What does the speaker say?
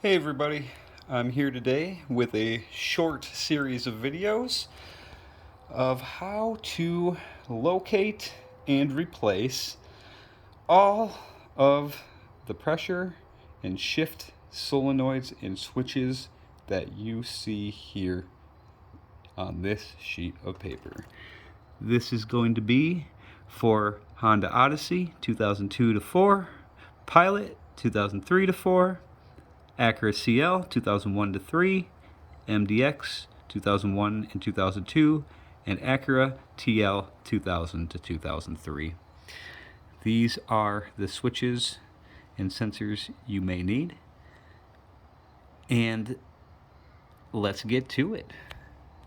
Hey everybody, I'm here today with a short series of videos of how to locate and replace all of the pressure and shift solenoids and switches that you see here on this sheet of paper. This is going to be for Honda Odyssey 2002 to 4, Pilot 2003 to 4, Acura CL 2001 to 3, MDX 2001 and 2002, and Acura TL 2000 to 2003. These are the switches and sensors you may need, and let's get to it.